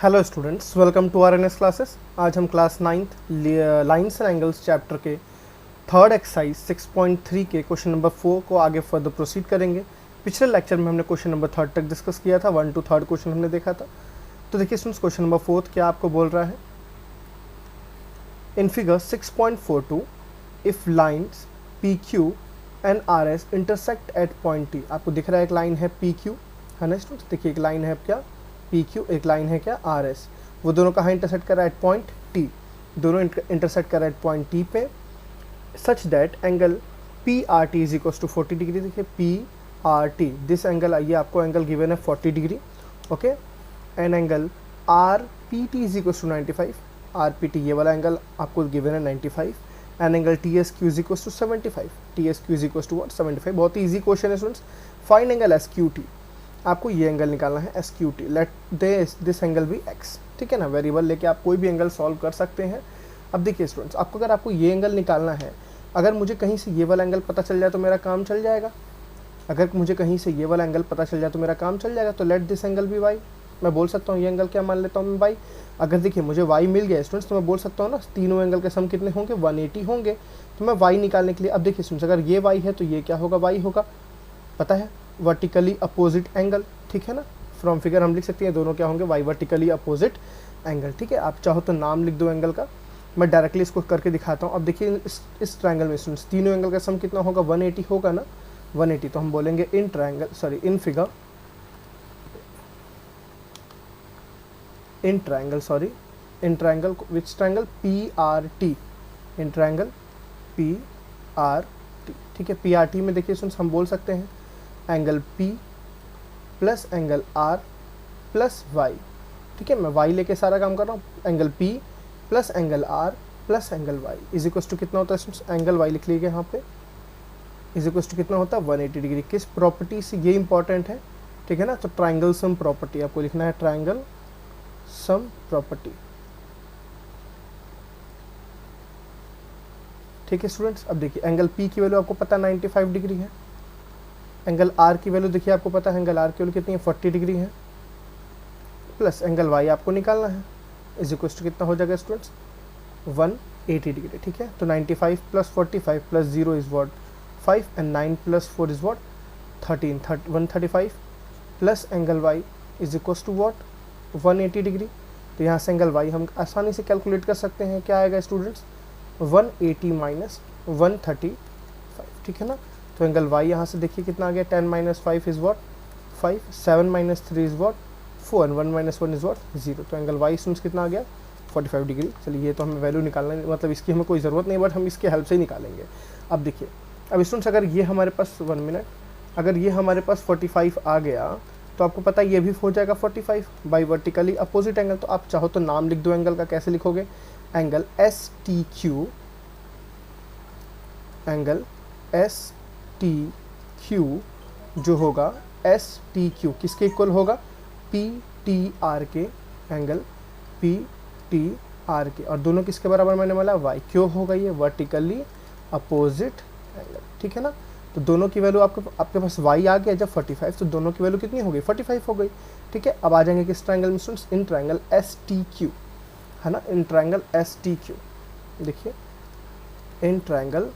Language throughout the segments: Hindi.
Hello students, welcome to R N S classes. आज हम class 9th lines and angles chapter के थर्ड एक्सरसाइज 6.3 के क्वेश्चन नंबर 4 को आगे फर्दर प्रोसीड करेंगे। पिछले लेक्चर में हमने क्वेश्चन नंबर 3 तक डिस्कस किया था, 1 to 3 क्वेश्चन हमने देखा था। तो देखिए स्टूडेंट्स, क्वेश्चन नंबर 4 क्या आपको बोल रहा है। In figure 6.42 if lines P Q and R S intersect at point T. आपको दिख रहा है एक लाइन है पी क्यू, है ना स्टूडेंट्स। देखिए एक लाइन है क्या पी क्यू, एक लाइन है क्या आर एस। वो दोनों कहाँ इंटरसेक्ट कर रहा है? At point T. दोनों इंटरसेक्ट कर रहा है एट पॉइंट टी पे, such that angle P R T is equal to 40 degree. देखिए P R T, this angle, ये आपको एंगल गिवन है 40 degree, okay. And angle R P T is equal to 95। R P T ये वाला एंगल आपको गिवन है 95। And angle T S Q is equal to 75। T S Q is equal to 75। बहुत ही ईजी क्वेश्चन है students. Find angle S Q T. आपको ये एंगल निकालना है S Q T. Let this angle भी एक्स, ठीक है ना। वेरिएबल लेके आप कोई भी एंगल सॉल्व कर सकते हैं। अब देखिए स्टूडेंट्स, आपको ये एंगल निकालना है, अगर मुझे कहीं से ये वाला एंगल पता चल जाए तो मेरा काम चल जाएगा। अगर मुझे कहीं से ये वाला एंगल पता चल जाए तो मेरा काम चल जाएगा। तो लेट दिस एंगल भी वाई। मैं बोल सकता हूँ ये एंगल क्या मान लेता हूँ मैं वाई। अगर देखिए मुझे वाई मिल गया स्टूडेंट्स, तो मैं बोल सकता हूँ ना तीनों एंगल के सम कितने होंगे? 180 होंगे। तो मैं वाई निकालने के लिए, अब देखिए स्टूडेंट्स, अगर ये वाई है तो ये क्या होगा? वाई होगा, पता है, वर्टिकली अपोजिट एंगल, ठीक है ना। फ्रॉम फिगर हम लिख सकते हैं दोनों क्या होंगे? वाई वर्टिकली अपोजिट एंगल, ठीक है। आप चाहो तो नाम लिख दो एंगल का, मैं डायरेक्टली इसको करके दिखाता हूँ। अब देखिए इस ट्रायंगल में स्टूडेंट्स तीनों एंगल का सम कितना होगा? 180 होगा ना, 180। तो हम बोलेंगे in triangle which triangle P R T, in triangle P R T, ठीक है। पी आर टी में देखिए स्टूडेंट्स हम बोल सकते हैं angle P plus angle R plus Y, ठीक है। मैं वाई लेके सारा काम कर रहा हूँ। Angle P plus angle R plus angle Y is equal to कितना होता है स्टूडेंट्स? एंगल वाई लिख लीजिए यहाँ पे, इज इक्वल टू कितना होता है? 180 डिग्री। किस प्रॉपर्टी से? ये इंपॉर्टेंट है, ठीक है ना। तो ट्राइंगल सम प्रॉपर्टी आपको लिखना है, ट्राइंगल सम प्रॉपर्टी, ठीक है स्टूडेंट्स। अब देखिए एंगल पी की वैल्यू आपको पता 95 डिग्री है। एंगल आर की वैल्यू देखिए आपको पता है, एंगल आर की वैल्यू कितनी है? 40 डिग्री है। प्लस एंगल वाई आपको निकालना है, इज इक्वल टू कितना हो जाएगा स्टूडेंट्स? 180 डिग्री, ठीक है। तो 95 plus 45 plus 0 is what? 5 and 9 plus 4 is what? 13, 135 plus angle Y is equal to what? 180 degree. तो यहाँ से एंगल वाई हम आसानी से कैलकुलेट कर सकते हैं। क्या आएगा स्टूडेंट्स? 180 माइनस 135, ठीक है ना। तो एंगल वाई यहाँ से देखिए कितना आ गया? 10 minus 5 is what? 5, 7 minus 3 is what? 4, 1 minus 1 is what? 0। तो एंगल वाई स्टूडेंट्स कितना आ गया? 45 डिग्री। चलिए ये तो हमें वैल्यू निकालना, मतलब इसकी हमें कोई ज़रूरत नहीं, बट हम इसके हेल्प से ही निकालेंगे। अब देखिए, अब स्टूडेंट्स अगर ये हमारे पास 1 मिनट, अगर ये हमारे पास 45 आ गया तो आपको पता है ये भी हो जाएगा 45 बाई वर्टिकली अपोजिट एंगल। तो आप चाहो तो नाम लिख दो एंगल का। कैसे लिखोगे? Angle S T Q, angle S T Q जो होगा एस टी क्यू किसके इक्वल होगा? पी टी आर के, एंगल पी टी आर के। और दोनों किसके बराबर मैंने बोला? वाई। क्यों होगा ये? वर्टिकली अपोजिट एंगल, ठीक है ना। तो दोनों की वैल्यू आपके पास वाई आ गया जब 45, तो दोनों की वैल्यू कितनी हो गई? 45 हो गई, ठीक है। अब आ जाएंगे किस ट्रायंगल में students? In triangle S T Q, है ना। In triangle S T Q, देखिए in triangle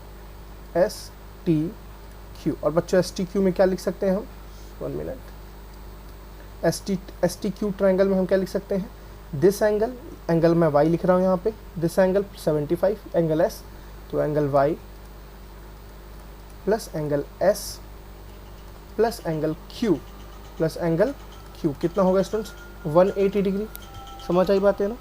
S T Q. और बच्चों एस टी क्यू में क्या लिख सकते हैं हम? 1 minute. S T Q triangle में हम क्या लिख सकते हैं? दिस एंगल मैं वाई लिख रहा हूँ यहाँ पे, दिस एंगल 75 एंगल एस, तो angle y plus angle S plus angle Q plus angle Q कितना होगा स्टूडेंट्स? 180 डिग्री। समझ आई बात है ना।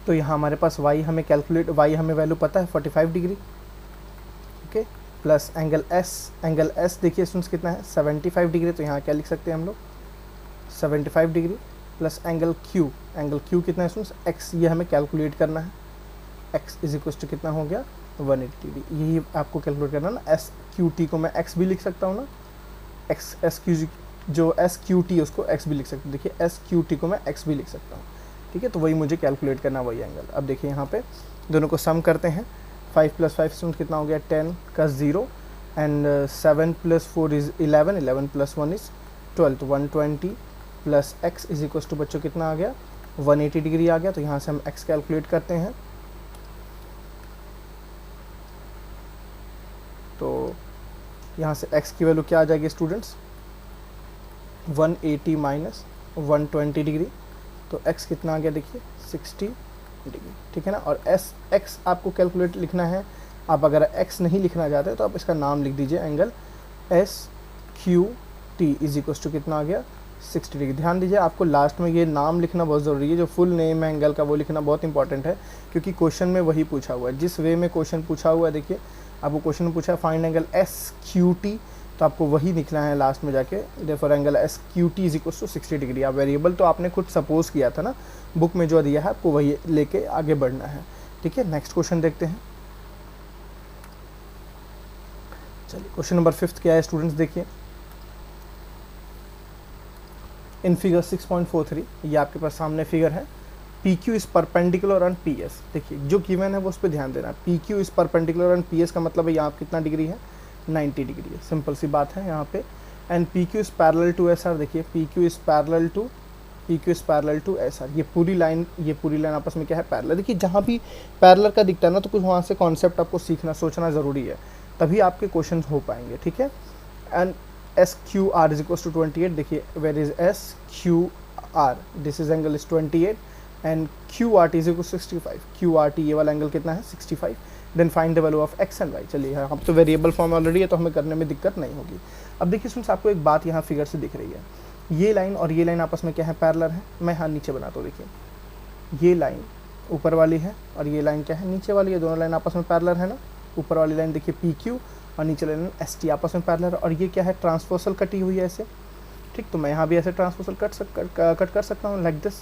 तो यहाँ हमारे पास y हमें वैल्यू पता है 45 degree, okay. Plus angle S देखिए स्टूडेंट्स कितना है? 75 डिग्री। तो यहाँ क्या लिख सकते हैं हम लोग? 75 डिग्री प्लस एंगल क्यू कितना है स्टूडेंट्स? x। ये हमें कैलकुलेट करना है। x इज इक्वल टू कितना हो गया? 180 डिग्री। यही आपको कैलकुलेट करना ना। एस क्यू टी को मैं x भी लिख सकता हूँ ना, एस क्यू जो एस क्यू टी उसको x भी लिख सकते हैं। देखिए एस क्यू टी को मैं x भी लिख सकता हूँ, ठीक है। तो वही मुझे कैलकुलेट करना, वही एंगल। अब देखिए यहाँ पे दोनों को सम करते हैं। 5 + 5 स्टूडेंट कितना हो गया 10 का 0 एंड 7 + 4 इज़ 11, 11 + 1 इज़ 12, तो 120 plus x is equal to बच्चों कितना आ गया 180 डिग्री आ गया। तो यहाँ से हम x कैलकुलेट करते हैं, तो यहाँ से x की वैल्यू क्या आ जाएगी स्टूडेंट्स 180 माइनस 120 डिग्री, तो x कितना आ गया देखिए 60 डिग्री, ठीक है ना। और x आपको कैलकुलेट लिखना है, आप अगर x नहीं लिखना चाहते तो आप इसका नाम लिख दीजिए angle SQT is equal to कितना आ गया 60 डिग्री। ध्यान दीजिए आपको लास्ट में ये नाम लिखना बहुत ज़रूरी है, जो फुल नेम है एंगल का वो लिखना बहुत इंपॉर्टेंट है, क्योंकि क्वेश्चन में वही पूछा हुआ है। जिस वे में क्वेश्चन पूछा हुआ है, देखिए आपको क्वेश्चन में पूछा है फाइंड एंगल SQT, तो आपको वही लिखना है लास्ट में जाके, therefore angle SQT is equal to 60 degree. आप वेरिएबल तो आपने खुद सपोज किया था ना, बुक में जो दिया है आपको वही लेके आगे बढ़ना है, ठीक है। नेक्स्ट क्वेश्चन देखते हैं। चलिए क्वेश्चन नंबर 5 क्या है स्टूडेंट्स, देखिए इन फिगर 6.43 ये आपके पास सामने फिगर है, PQ is perpendicular on PS। देखिए जो गिवन है वो उस पर ध्यान देना, PQ is perpendicular on PS का मतलब है यहाँ कितना डिग्री है 90 डिग्री है, सिंपल सी बात है यहाँ पे। And PQ is parallel to SR, देखिए PQ is parallel to SR, ये पूरी लाइन आपस में क्या है पैरेलल। देखिए जहाँ भी पैरेलल का दिखता है ना, तो कुछ वहाँ से कॉन्सेप्ट आपको सीखना सोचना ज़रूरी है, तभी आपके क्वेश्चन हो पाएंगे, ठीक है। And SQR is equal to 28, देखिए where is SQR, this is angle is 28 and QRT is equal to 65, QRT ये वाला एंगल कितना है 65। Then find the value of x and y। चलिए हम तो वेरिएबल फॉर्म ऑलरेडी है, तो हमें करने में दिक्कत नहीं होगी। अब देखिए स्टूडेंट्स आपको एक बात यहाँ फिगर से दिख रही है, ये लाइन और ये लाइन आपस में क्या है पैरेलल है। मैं यहाँ नीचे बनाता हूँ, देखिए ये लाइन ऊपर वाली है और ये लाइन क्या है नीचे वाली है, दोनों लाइन आपस में पैरेलल है ना। ऊपर वाली लाइन देखिए PQ और नीचे लाइन ST आपस में पैरेलल है, और ये क्या है ट्रांसवर्सल कटी हुई है ऐसे, ठीक। तो मैं यहाँ भी ऐसे ट्रांसवर्सल कट कर सकता हूँ लाइक दिस।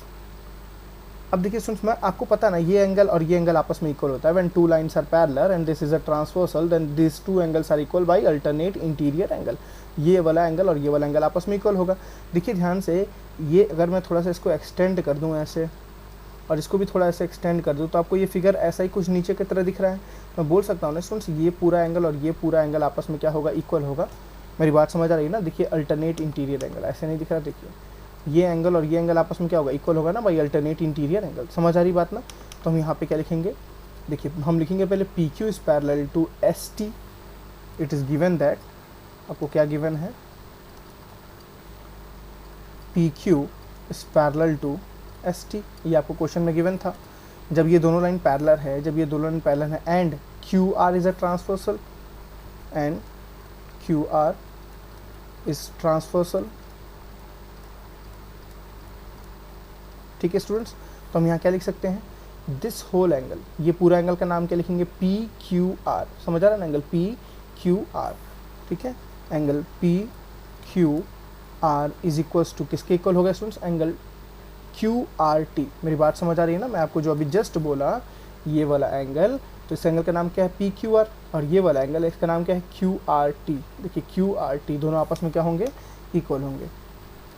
अब देखिए स्टूडेंट्स मैं आपको पता ना ये एंगल और ये एंगल आपस में इक्वल होता है when two lines are parallel and this is a transversal, then this two angles are equal by alternate interior angle. ये वाला एंगल और ये वाला एंगल आपस में इक्वल होगा। देखिए ध्यान से, ये अगर मैं थोड़ा सा इसको एक्सटेंड कर दूँ ऐसे और इसको भी थोड़ा ऐसे एक्सटेंड कर दूँ, तो आपको ये फिगर ऐसा ही कुछ नीचे की तरह दिख रहा है। मैं बोल सकता हूँ ना स्टूडेंट्स ये पूरा एंगल और ये पूरा एंगल आपस में क्या होगा इक्वल होगा। मेरी बात समझ आ रही है ना। देखिए अल्टरनेट इंटीरियर एंगल ऐसे नहीं दिख रहा, देखिए ये एंगल और ये एंगल आपस में क्या होगा इक्वल होगा ना बाई अल्टरनेट इंटीरियर एंगल। समझ आ रही बात ना। तो हम यहाँ पे क्या लिखेंगे, देखिए हम लिखेंगे पहले PQ is parallel to ST, it is given that, आपको क्या गिवन है PQ is parallel to ST, ये आपको क्वेश्चन में गिवन था। जब ये दोनों लाइन पैरेलल है, and QR is a transversal, ठीक है स्टूडेंट्स। तो हम यहाँ क्या लिख सकते हैं, दिस होल एंगल, ये पूरा एंगल का नाम क्या लिखेंगे PQR। समझ आ रहा है ना, एंगल PQR, ठीक है। Angle PQR is equals to किसके इक्वल होगा स्टूडेंट्स, एंगल QRT। मेरी बात समझ आ रही है ना। मैं आपको जो अभी जस्ट बोला ये वाला एंगल, तो इस एंगल का नाम क्या है PQR, और ये वाला एंगल इसका नाम क्या है QRT। देखिए QRT दोनों आपस में क्या होंगे इक्वल होंगे,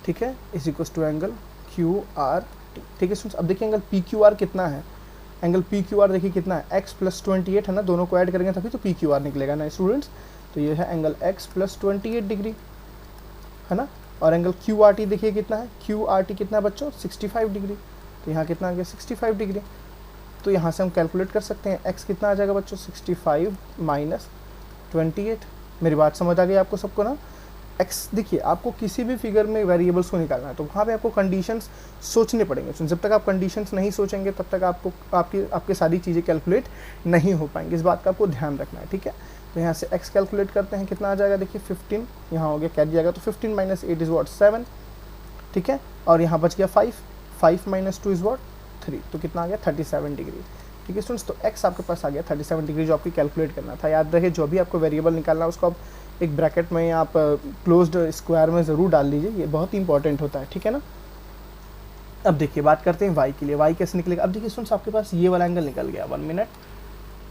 ठीक है, is equals to angle QRT, ठीक है स्टूडेंट्स। अब देखिए एंगल PQR कितना है, एंगल PQR देखिए कितना है x + 28 है ना, दोनों को ऐड करेंगे तभी तो PQR निकलेगा ना स्टूडेंट्स। तो ये है एंगल x + 28 डिग्री है ना। और एंगल QRT देखिए कितना है, QRT कितना है बच्चों 65 डिग्री। तो यहाँ कितना आ गया 65 डिग्री। तो यहाँ से हम कैलकुलेट कर सकते हैं x कितना आ जाएगा बच्चों 65 माइनस 28। मेरी बात समझ आ गई आपको सबको ना। x देखिए आपको किसी भी फिगर में वेरिएबल्स को निकालना है तो वहाँ पे आपको कंडीशंस सोचने पड़ेंगे। जब तक आप कंडीशंस नहीं सोचेंगे तब तक आपको आपकी सारी चीज़ें कैलकुलेट नहीं हो पाएंगी। इस बात का आपको ध्यान रखना है, ठीक है। तो यहाँ से x कैलकुलेट करते हैं, कितना आ जाएगा देखिए 15, यहाँ हो गया कैरी जाएगा, तो 15 माइनस 8 इज़ वॉट 7, ठीक है। और यहाँ बच गया 5 माइनस 2 इज़ वॉट 3, तो कितना आ गया 37 डिग्री, ठीक है स्टूडेंट्स। तो x आपके पास आ गया 37 डिग्री जो आपकी कैलकुलेट करना था। याद रहे जो भी आपको वेरिएबल निकालना है उसको आप एक ब्रैकेट में आप क्लोज्ड स्क्वायर में ज़रूर डाल लीजिए, ये बहुत इंपॉर्टेंट होता है, ठीक है ना। अब देखिए बात करते हैं y के लिए, y कैसे निकलेगा। अब देखिए स्टूडेंट्स आपके पास ये वाला एंगल निकल गया, 1 मिनट,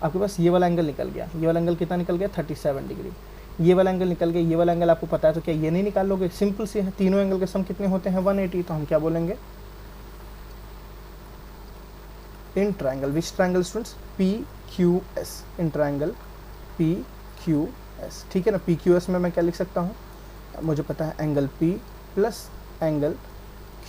आपके पास ये वाला एंगल निकल गया। ये वाला एंगल कितना निकल गया 37 डिग्री। ये वाला एंगल निकल गया, ये वाला एंगल आपको पता है, तो क्या ये नहीं निकाल लोगे, सिंपल सी है। तीनों एंगल के सम कितने होते हैं 180, तो हम क्या बोलेंगे in triangle, which triangle students, P Q S, in triangle P Q S, ठीक है ना। पी क्यू एस में मैं क्या लिख सकता हूँ, मुझे पता है angle P plus angle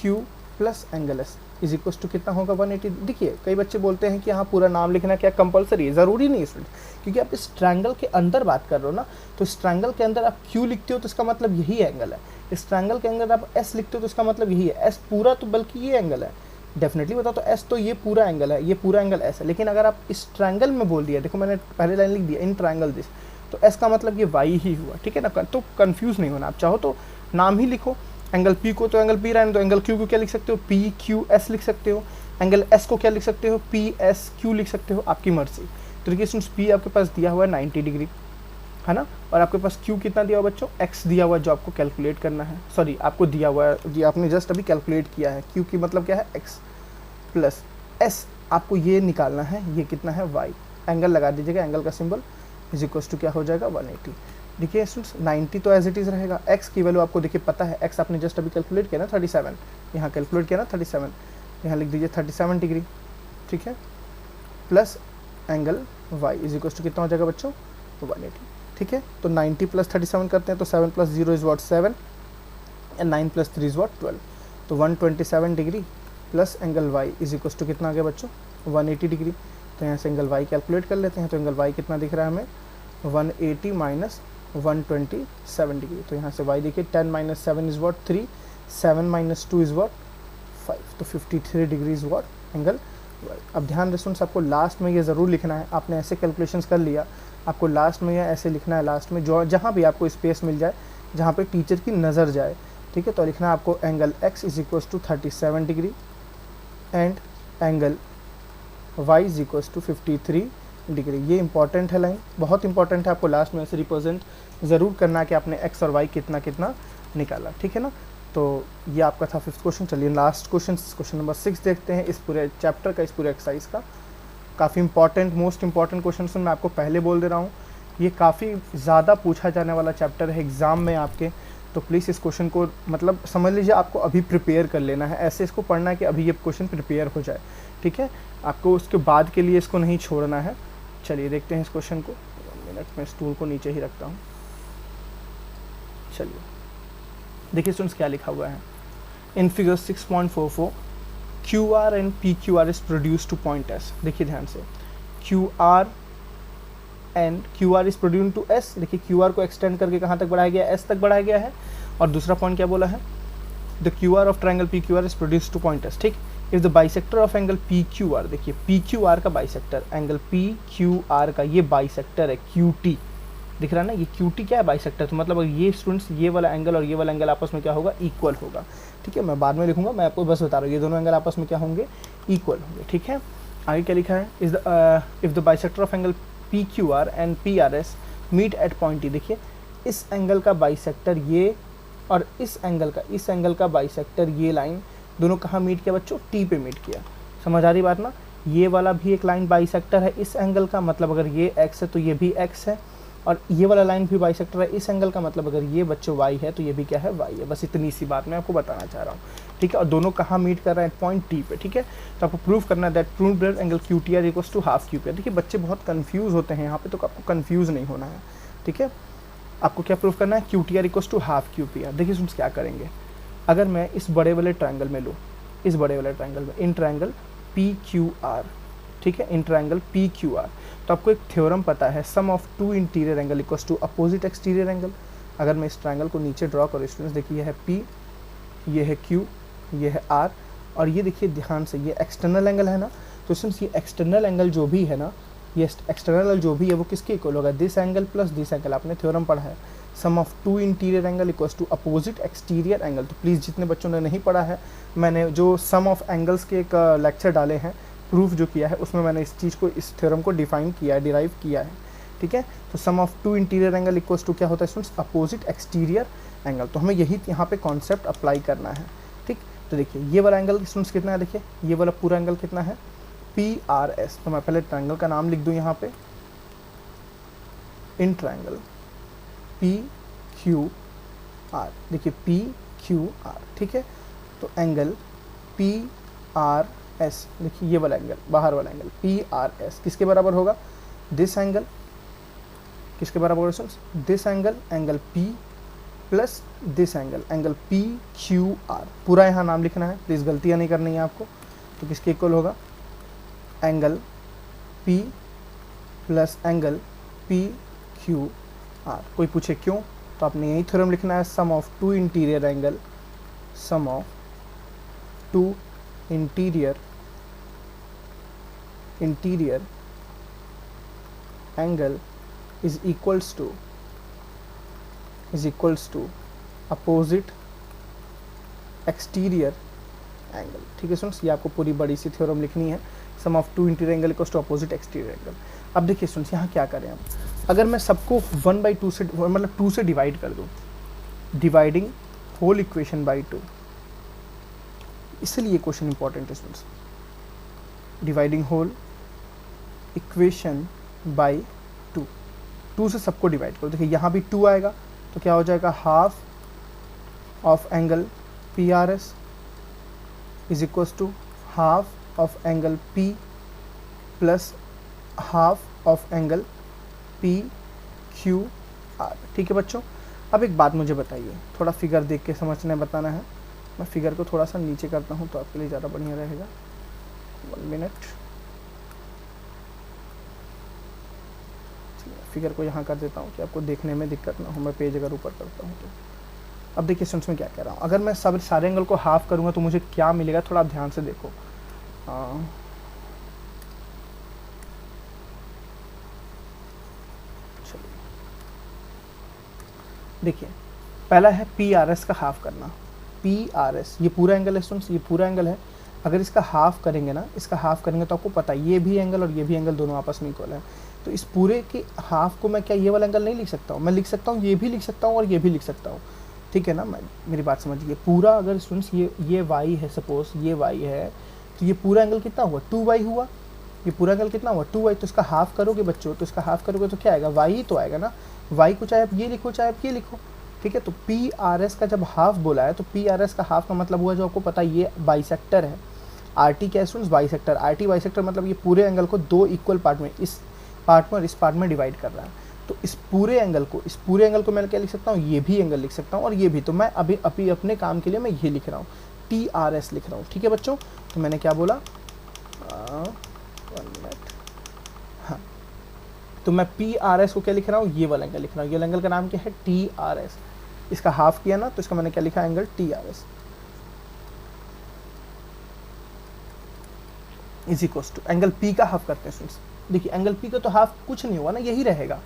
Q plus angle S is equal to कितना होगा 180। देखिए कई बच्चे बोलते हैं कि हाँ पूरा नाम लिखना क्या कंपलसरी है, ज़रूरी नहीं है स्टूडेंट, क्योंकि आप इस ट्रायंगल के अंदर बात कर रहे हो ना, तो इस ट्रायंगल के अंदर आप क्यू लिखते हो तो इसका मतलब यही एंगल है, इस ट्रायंगल के अंदर आप एस लिखते हो तो इसका मतलब यही है, एस पूरा तो बल्कि ये एंगल है, डेफिनेटली बताओ तो एस तो ये पूरा एंगल है, ये पूरा एंगल एस है। लेकिन अगर आप इस ट्रायंगल में बोल दिया, देखो मैंने पहले लाइन लिख दिया इन ट्रायंगल दिस, तो एस का मतलब ये वाई ही हुआ, ठीक है ना। तो कंफ्यूज नहीं होना, आप चाहो तो नाम ही लिखो, एंगल पी को तो एंगल पी रहने दो, एंगल क्यू को क्या लिख सकते हो, पी क्यू एस लिख सकते हो, एंगल एस को क्या लिख सकते हो, पी एस क्यू लिख सकते हो, आपकी मर्जी। तो देखिए स्टूडेंट्स पी आपके पास दिया हुआ है 90 डिग्री, है ना, और आपके पास क्यू कितना दिया हुआ बच्चों, एक्स दिया हुआ है जो आपको कैलकुलेट करना है, सॉरी आपको दिया हुआ है, जी आपने जस्ट अभी कैलकुलेट किया है, क्यू की मतलब क्या है एक्स, प्लस एस आपको ये निकालना है, ये कितना है वाई, एंगल लगा दीजिएगा, एंगल का सिंबल इज इक्वल टू क्या हो जाएगा 180। देखिए स्टूडेंट्स 90 तो एज इट इज़ रहेगा, एक्स की वैल्यू आपको देखिए पता है, एक्स आपने जस्ट अभी कैलकुलेट किया ना 37, यहाँ कैलकुलेट किया ना 37, यहाँ लिख दीजिए 37 डिग्री, ठीक है, plus angle Y is equal to कितना हो जाएगा बच्चों 180, ठीक है। तो 90 प्लस 37 करते हैं तो 7 plus 0 is what 7 and 9 plus 3 is what 12, तो 127 degree plus angle Y is equal to कितना आ गया बच्चों 180 डिग्री। तो यहाँ से एंगल वाई कैलकुलेट कर लेते हैं, तो एंगल वाई कितना दिख रहा है हमें 180 माइनस 127 डिग्री, तो यहाँ से y देखिए 10 minus 7 is what 3, 7 minus 2 is what 5, तो 53 degree is what angle y। अब ध्यान रखो आपको लास्ट में ये ज़रूर लिखना है, आपने ऐसे कैलकुलेशंस कर लिया, आपको लास्ट में या ऐसे लिखना है, लास्ट में जो जहाँ भी आपको स्पेस मिल जाए, जहाँ पे टीचर की नज़र जाए, ठीक है, तो लिखना है आपको angle x is equal to 37 degree and angle y is equal to 53 degree. ये इंपॉर्टेंट है लाइन, बहुत इंपॉर्टेंट है, आपको लास्ट में ऐसे रिप्रेजेंट ज़रूर करना है कि आपने x और y कितना कितना निकाला, ठीक है ना। तो ये आपका था 5th क्वेश्चन। चलिए लास्ट क्वेश्चन नंबर 6 देखते हैं, इस पूरे चैप्टर का, इस पूरे एक्सरसाइज का। काफ़ी इंपॉर्टेंट, मोस्ट इंपॉर्टेंट क्वेश्चन मैं आपको पहले बोल दे रहा हूँ, ये काफ़ी ज़्यादा पूछा जाने वाला चैप्टर है एग्ज़ाम में आपके, तो प्लीज़ इस क्वेश्चन को मतलब समझ लीजिए, आपको अभी प्रिपेयर कर लेना है, ऐसे इसको पढ़ना है कि अभी ये क्वेश्चन प्रिपेयर हो जाए, ठीक है, आपको उसके बाद के लिए इसको नहीं छोड़ना है। चलिए देखते हैं इस क्वेश्चन को, 1 मिनट में स्टूल को नीचे ही रखता हूँ। चलिए देखिए स्टूडेंट्स क्या लिखा हुआ है, in figure 6.44 Q R and P Q R is produce to point S. देखिए ध्यान से, Q R and Q R is produce to S, देखिए क्यू आर को एक्सटेंड करके कहाँ तक बढ़ाया गया है, एस तक बढ़ाया गया है, और दूसरा पॉइंट क्या बोला है, the Q R of triangle P Q R is produce to point S, ठीक। If the bisector of angle P Q R, देखिए पी क्यू आर का bisector, angle P Q R का ये बाइसेक्टर है क्यू टी, दिख रहा है ना, ये क्यू टी क्या है बाइसेक्टर, तो मतलब ये स्टूडेंट्स ये वाला एंगल और ये वाला एंगल आपस में क्या होगा, इक्वल होगा, ठीक है, मैं बाद में लिखूंगा, मैं आपको बस बता रहा हूँ, ये दोनों एंगल आपस में क्या होंगे, इक्वल होंगे, ठीक है। आगे क्या लिखा है, is if the bisector of angle P Q R and P R S meet at point T, देखिए इस एंगल का बाइसेक्टर ये और इस एंगल का बाइसेक्टर ये लाइन दोनों कहाँ मीट किया बच्चों, टी पे मीट किया, समझ आ रही बात ना। ये वाला भी एक लाइन बाइसेक्टर है इस एंगल का, मतलब अगर ये x है तो ये भी x है, और ये वाला लाइन भी बाइसेक्टर है इस एंगल का, मतलब अगर ये बच्चों y है तो ये भी क्या है, y है। बस इतनी सी बात मैं आपको बताना चाह रहा हूँ, ठीक है। और दोनों कहाँ मीट कर रहे हैं, पॉइंट टी पे, ठीक है। तो आपको प्रूव करना है that proved that angle Q T R equals to half Q P R. देखिए बच्चे बहुत कंफ्यूज होते हैं यहाँ पे, तो आपको कंफ्यूज नहीं होना है, ठीक है। आपको क्या प्रूव करना है, Q T R equals to half Q P R. देखिए स्टूडेंट्स क्या करेंगे, अगर मैं इस बड़े वाले ट्रायंगल में लूँ, इस बड़े वाले ट्रायंगल में, in triangle P Q R, ठीक है, in triangle P Q R, तो आपको एक थ्योरम पता है, sum of two interior angle equals to opposite exterior angle. अगर मैं इस ट्रायंगल को नीचे ड्रॉ करूँ स्टूडेंट्स, देखिए ये है पी, ये है क्यू, ये है आर, और ये देखिए ध्यान से ये एक्सटर्नल एंगल है ना, तो स्टूडेंट्स ये एक्सटर्नल एंगल जो भी है ना, ये एक्सटर्नल एंगल जो भी है वो किसके इक्वल होगा, this angle plus this angle. आपने थ्योरम पढ़ा है, sum of two interior angle equals to opposite exterior angle. तो प्लीज़ जितने बच्चों ने नहीं पढ़ा है, मैंने जो सम ऑफ एंगल्स के एक लेक्चर डाले हैं, प्रूफ जो किया है, उसमें मैंने इस चीज़ को, इस थ्योरम को डिफाइन किया है, डिराइव किया है, ठीक है। तो sum of two interior angle equals to क्या होता है स्टूडेंट्स, अपोजिट एक्सटीरियर एंगल। तो हमें यही यहाँ पे कॉन्सेप्ट अप्लाई करना है, ठीक। तो देखिए ये वाला एंगल स्टूडेंट्स कितना है, देखिए ये वाला पूरा एंगल कितना है, पी आर एस। तो मैं पहले ट्रायंगल का नाम लिख दूँ यहाँ पे, इन ट्रायंगल पी क्यू आर, देखिए पी क्यू आर, ठीक है। तो एंगल पी आर एस, देखिए ये वाला एंगल, बाहर वाला एंगल पी आर एस किसके बराबर होगा, दिस एंगल, किसके बराबर होगा students, this angle, angle P plus this angle, angle P Q are, पूरा यहाँ नाम लिखना है, प्लीज़ गलतियाँ नहीं करनी है आपको। तो किसके इक्वल होगा, angle P plus angle P Q R. कोई पूछे क्यों, तो आपने यही थ्योरम लिखना है, sum of two interior angle, sum of two interior angle is equals to opposite exterior angle. ठीक है स्टूडेंट्स, ये आपको पूरी बड़ी सी थ्योरम लिखनी है, sum of two interior angle equals to opposite exterior angle. अब देखिए स्टूडेंट्स यहाँ क्या करें हम, अगर मैं सबको 1/2 से मतलब 2 से डिवाइड कर दूँ, डिवाइडिंग होल इक्वेशन बाई 2, इसलिए क्वेश्चन इंपॉर्टेंट है students, dividing whole equation by 2 से सबको डिवाइड करो। देखिए यहाँ भी 2 आएगा तो क्या हो जाएगा, half of angle P R S is equals to half of angle P plus half of angle P Q R. ठीक है बच्चों, अब एक बात मुझे बताइए, थोड़ा फिगर देख के समझना है, बताना है। मैं फिगर को थोड़ा सा नीचे करता हूँ तो आपके लिए ज़्यादा बढ़िया रहेगा। 1 मिनट, फिगर को यहाँ कर देता हूँ कि आपको देखने में दिक्कत ना हो, मैं पेज अगर ऊपर करता हूँ तो। अब देखिए स्टूडेंट्स में क्या कह रहा हूँ, अगर मैं सारे एंगल को हाफ करूँगा तो मुझे क्या मिलेगा, थोड़ा ध्यान से देखो। चलिए देखिए, पहला है पी आर एस का हाफ करना। पी आर एस ये पूरा एंगल है स्टूडेंट्स, ये पूरा एंगल है, अगर इसका हाफ करेंगे ना, इसका हाफ करेंगे तो आपको पता है ये भी एंगल और ये भी एंगल दोनों आपस में इक्वल है। तो इस पूरे के हाफ को मैं क्या ये वाला एंगल नहीं लिख सकता हूँ, मैं लिख सकता हूँ, ये भी लिख सकता हूँ और ये भी लिख सकता हूँ। ठीक है ना, मेरी बात समझिए, पूरा अगर स्टूडेंट्स ये y है, सपोज ये y है, तो ये पूरा एंगल कितना हुआ, 2y हुआ। ये पूरा एंगल कितना हुआ, 2y। तो इसका हाफ करोगे बच्चों, तो इसका हाफ करोगे तो क्या आएगा, y ही तो आएगा ना। y को चाहे आप ये लिखो चाहे आप ये लिखो। ठीक है, तो पी आर एस का जब हाफ बोला है तो पी आर एस का हाफ का मतलब हुआ, जो आपको पता है ये बाइसेक्टर है। आर टी क्या है students, bisector. R T bisector मतलब ये पूरे एंगल को 2 इक्वल पार्ट में, इस पार्ट में और इस पार्ट में डिवाइड कर रहा है। तो इस पूरे एंगल को मैं क्या लिख सकता हूँ, ये भी एंगल लिख सकता हूँ और ये भी। तो मैं अभी अपने काम के लिए मैं ये लिख रहा हूँ, टी आर एस लिख रहा हूँ। ठीक है बच्चों, तो मैंने क्या बोला, 1 मिनट, हाँ, तो मैं पी आर एस को क्या लिख रहा हूँ, ये वाला एंगल लिख रहा हूँ। ये एंगल का नाम क्या है, टी आर एस। इसका हाफ किया ना, तो इसका मैंने क्या लिखा, angle T R S is equals to angle P का हाफ करते हैं स्टूडेंट्स। देखिए एंगल पी का तो हाफ कुछ नहीं हुआ ना, यही रहेगा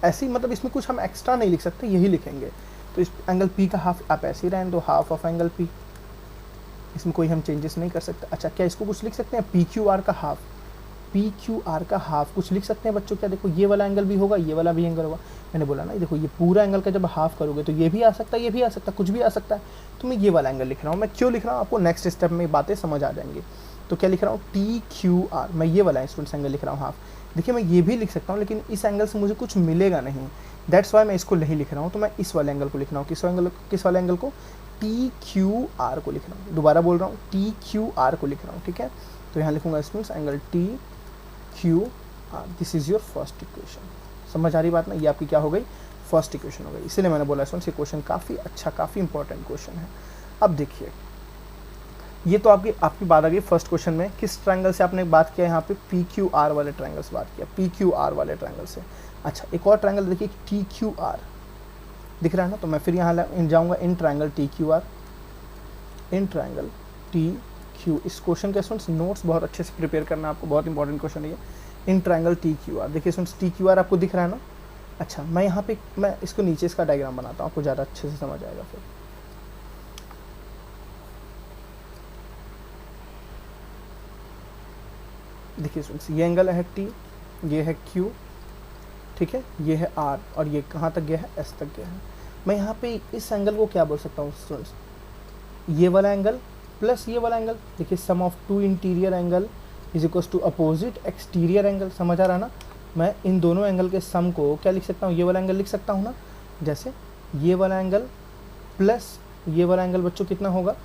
ऐसे ही, मतलब इसमें कुछ हम एक्स्ट्रा नहीं लिख सकते, यही लिखेंगे। तो इस एंगल पी का हाफ आप ऐसे ही रहें, तो हाफ ऑफ एंगल पी, इसमें कोई हम चेंजेस नहीं कर सकते। अच्छा, क्या इसको कुछ लिख सकते हैं, पी क्यू आर का हाफ, पी क्यू आर का हाफ कुछ लिख सकते हैं बच्चों। क्या देखो, ये वाला एंगल भी होगा, ये वाला भी एंगल होगा। मैंने बोला ना, देखो ये पूरा एंगल का जब हाफ करोगे तो ये भी आ सकता है, ये भी आ सकता है, कुछ भी आ सकता है। तो मैं ये वाला एंगल लिख रहा हूँ। मैं क्यों लिख रहा हूँ, आपको नेक्स्ट स्टेप में बातें समझ आ जाएंगी। तो क्या लिख रहा हूँ, टी क्यू आर, मैं ये वाला स्टूडेंट्स एंगल लिख रहा हूँ हाफ। देखिए मैं ये भी लिख सकता हूँ, लेकिन इस एंगल से मुझे कुछ मिलेगा नहीं, दैट्स वाई मैं इसको नहीं लिख रहा हूँ। तो मैं इस वाले एंगल को लिख रहा हूँ, किस वाले एंगल को, टी क्यू आर को लिख रहा हूँ। दोबारा बोल रहा हूँ, टी क्यू आर को लिख रहा हूँ। ठीक है, तो यहाँ लिखूंगा students angle T Q R, this is your first equation. समझ आ रही बात ना, ये आपकी क्या हो गई, फर्स्ट इक्वेशन हो गई। इसलिए मैंने बोला स्टूडेंट्स ये क्वेश्चन काफ़ी अच्छा, काफ़ी इंपॉर्टेंट क्वेश्चन है। अब देखिए, ये तो आपकी बात आ गई फर्स्ट क्वेश्चन में, किस ट्रायंगल से आपने बात किया, यहाँ पे पी क्यू आर वाले ट्रायंगल से बात किया, पी क्यू आर वाले ट्रायंगल से। अच्छा, एक और ट्रायंगल देखिए, टी क्यू आर दिख रहा है ना, तो मैं फिर यहाँ जाऊँगा in triangle T Q are, in triangle T Q. इस क्वेश्चन के स्टूडेंट्स नोट्स बहुत अच्छे से प्रिपेयर करना, आपको बहुत इंपॉर्टेंट क्वेश्चन है ये। In triangle T Q R, देखिए स्टूडेंट्स टी क्यू आर आपको दिख रहा है ना। अच्छा, मैं यहाँ पे मैं इसको नीचे इसका डायग्राम बनाता हूँ, आपको ज़्यादा अच्छे से समझ आएगा फिर। देखिए स्टूडेंट्स, ये एंगल है टी, ये है क्यू, ठीक है, ये है आर, और ये कहाँ तक गया है, एस तक गया है। मैं यहाँ पे इस एंगल को क्या बोल सकता हूँ स्टूडेंट्स, ये वाला एंगल प्लस ये वाला एंगल। देखिए sum of two interior angle is equals to opposite exterior angle. समझ आ रहा ना, मैं इन दोनों एंगल के सम को क्या लिख सकता हूँ, ये वाला एंगल लिख सकता हूँ ना। जैसे ये वाला एंगल प्लस ये वाला एंगल बच्चों कितना होगा,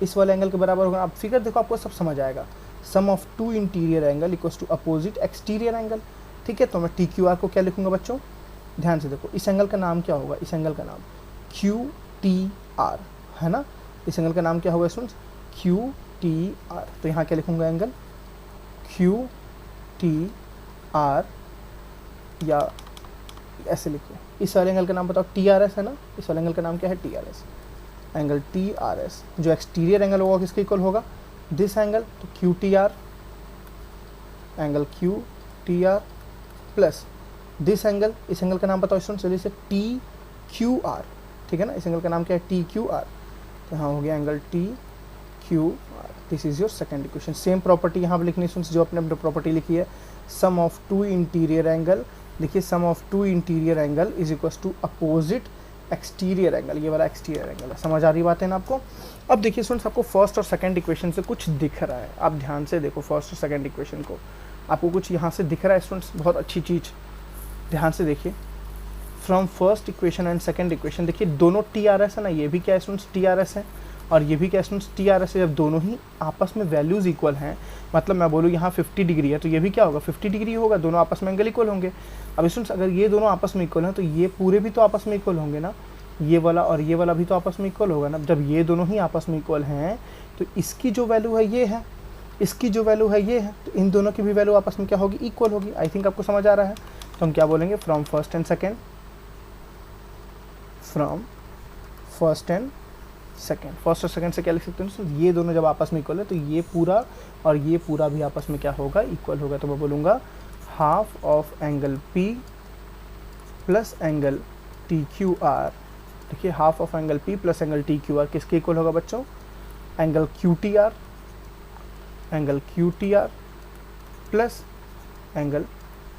इस वाले एंगल के बराबर होगा। आप फिगर देखो, आपको सब समझ आएगा। Sum of two interior angle equals to opposite exterior angle. ठीक है, तो मैं टी क्यू आर को क्या लिखूंगा बच्चों, ध्यान से देखो, इस एंगल का नाम क्या होगा, इस एंगल का नाम क्यू टी आर है ना, इस एंगल का नाम क्या होगा स्टूडेंट्स, क्यू टी आर। तो यहाँ क्या लिखूंगा, एंगल क्यू टी आर, या ऐसे लिखो। इस वाले एंगल का नाम बताओ, टी आर एस है ना, इस वाले एंगल का नाम क्या है, T R S, angle T R S. जो एक्सटीरियर एंगल होगा किसके इक्वल होगा, दिस एंगल, तो Q T R, angle Q T R plus this angle, इस एंगल का नाम बताओ स्टूडेंट्स, जल्दी से, टी क्यू आर। ठीक है ना, इस एंगल का नाम क्या है, टी क्यू आर। तो यहाँ हो गया angle T Q R. This is your second equation. Same property यहाँ पर लिखनी स्टूडेंट्स जो अपने प्रॉपर्टी लिखी है, sum of two interior angle. देखिए, sum of two interior angle is equal to opposite exterior angle, ये वाला एक्सटीरियर एंगल है। समझ आ रही बात है ना आपको। अब देखिए स्टूडेंट्स, आपको फर्स्ट और सेकंड इक्वेशन से कुछ दिख रहा है, आप ध्यान से देखो फर्स्ट और सेकंड इक्वेशन को, आपको कुछ यहाँ से दिख रहा है स्टूडेंट्स, बहुत अच्छी चीज़, ध्यान से देखिए। From first equation and second equation, देखिए दोनों टी आर एस है ना, ये भी क्या है स्टूडेंट्स, टी आर एस है, और ये भी क्या स्टूडेंट्स, टी आर एस है। जब दोनों ही आपस में वैल्यूज़ इक्वल हैं, मतलब मैं बोलूँ यहाँ 50 डिग्री है, तो ये भी क्या होगा, 50 डिग्री होगा, दोनों आपस में एंगल इक्वल होंगे। अब स्टूडेंट्स, अगर ये दोनों आपस में इक्वल हैं, तो ये पूरे भी तो आपस में इक्वल होंगे ना, ये वाला और ये वाला भी तो आपस में इक्वल होगा ना। जब ये दोनों ही आपस में इक्वल हैं, तो इसकी जो वैल्यू है ये है, इसकी जो वैल्यू है ये है, तो इन दोनों की भी वैल्यू आपस में क्या होगी, इक्वल होगी। आई थिंक आपको समझ आ रहा है। तो हम क्या बोलेंगे, from first and second, from first and second, first और सेकेंड से क्या लिख सकते हैं, तो ये दोनों जब आपस में इक्वल है, तो ये पूरा और ये पूरा भी आपस में क्या होगा, इक्वल होगा। तो मैं बोलूँगा half of angle P plus angle T Q R. देखिए, half of angle P plus angle T Q R किसके इक्वल होगा बच्चों, angle Q T R, angle Q T R plus angle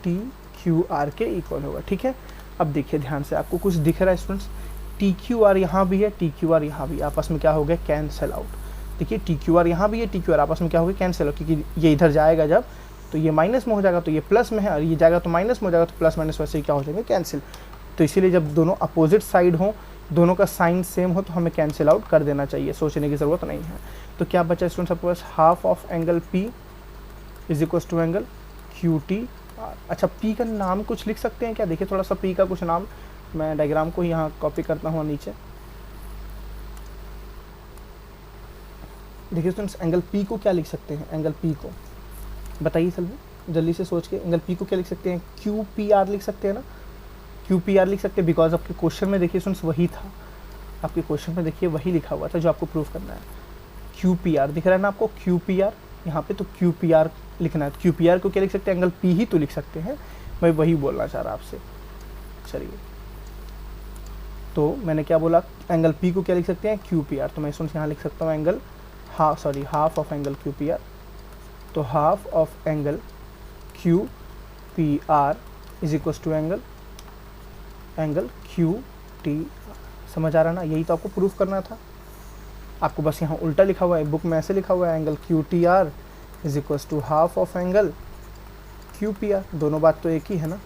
T Q R के इक्वल होगा। ठीक है, अब देखिए ध्यान से, आपको कुछ दिख रहा है स्टूडेंट्स, टी क्यू आर यहाँ भी है, टी क्यू आर यहाँ भी, आपस में क्या हो गया, कैंसिल आउट। देखिए, टी क्यू आर यहाँ भी है, टी क्यू आर आपस में क्या हो गया, कैंसिल आउट, क्योंकि ये इधर जाएगा जब, तो ये माइनस में हो जाएगा, तो ये प्लस में है, और ये जाएगा तो माइनस में हो जाएगा, तो प्लस माइनस वैसे ही क्या हो जाएंगे, कैंसिल। तो इसीलिए जब दोनों अपोजिट साइड हों, दोनों का साइन सेम हो, तो हमें कैंसिल आउट कर देना चाहिए, सोचने की ज़रूरत नहीं है। तो क्या बचा स्टूडेंट्स आपके पास, half of angle P is equal to angle Q T R. अच्छा, पी का नाम कुछ लिख सकते हैं क्या, देखिए थोड़ा सा पी का कुछ नाम, मैं डायग्राम को यहाँ कॉपी करता हूँ नीचे। देखिए स्टूडेंट्स, एंगल पी को क्या लिख सकते हैं, एंगल पी को बताइए जल्दी से सोच के, एंगल पी को क्या लिख सकते हैं, क्यू पी आर लिख सकते हैं ना, क्यू पी आर लिख सकते हैं, बिकॉज आपके क्वेश्चन में देखिए स्टूडेंट्स वही था, आपके क्वेश्चन में देखिए वही लिखा हुआ था जो आपको प्रूफ करना है। क्यू पी आर दिख रहा है ना आपको, क्यू पी आर यहाँ पे, तो क्यू पी आर लिखना है। क्यू पी आर को क्या लिख सकते हैं, एंगल पी ही तो लिख सकते हैं, मैं वही बोलना चाह रहा आपसे। चलिए, तो मैंने क्या बोला, एंगल पी को क्या लिख सकते हैं, क्यू पी आर, तो मैं स्टूडेंट्स यहाँ लिख सकता हूँ angle half of angle Q P R. तो half of angle Q P R is equal to angle Q T. समझ आ रहा ना, यही तो आपको प्रूफ करना था। आपको बस यहाँ उल्टा लिखा हुआ है, बुक में ऐसे लिखा हुआ है, angle Q T R is equal to half of angle Q P R. दोनों बात तो एक ही है ना,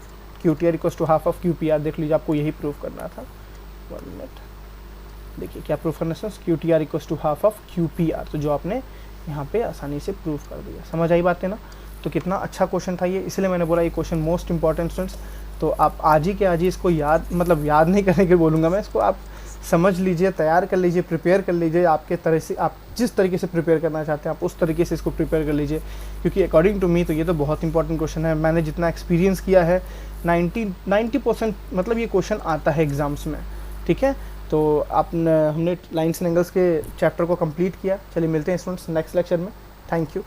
Q T R equal to half of Q P R. देख लीजिए, आपको यही प्रूफ करना था। 1 मिनट, देखिए क्या प्रूफ करना है, Q T R equal to half of Q P R, तो जो आपने यहाँ पे आसानी से प्रूफ कर दिया। समझ आई बात है ना। तो कितना अच्छा क्वेश्चन था ये, इसलिए मैंने बोला ये क्वेश्चन मोस्ट इंपॉर्टेंट स्टूडेंट्स। तो आप आज ही इसको याद नहीं करने के बोलूँगा मैं, इसको आप समझ लीजिए, तैयार कर लीजिए, प्रिपेयर कर लीजिए, आपके तरह से आप जिस तरीके से प्रिपेयर करना चाहते हैं आप उस तरीके से इसको प्रिपेयर कर लीजिए, क्योंकि अकॉर्डिंग टू मी तो ये तो बहुत इंपॉर्टेंट क्वेश्चन है। मैंने जितना एक्सपीरियंस किया है 90% मतलब ये क्वेश्चन आता है एग्जाम्स में। ठीक है, तो हमने लाइन्स एंड एंगल्स के चैप्टर को कंप्लीट किया। चलिए मिलते हैं स्टूडेंट्स नेक्स्ट लेक्चर में। Thank you.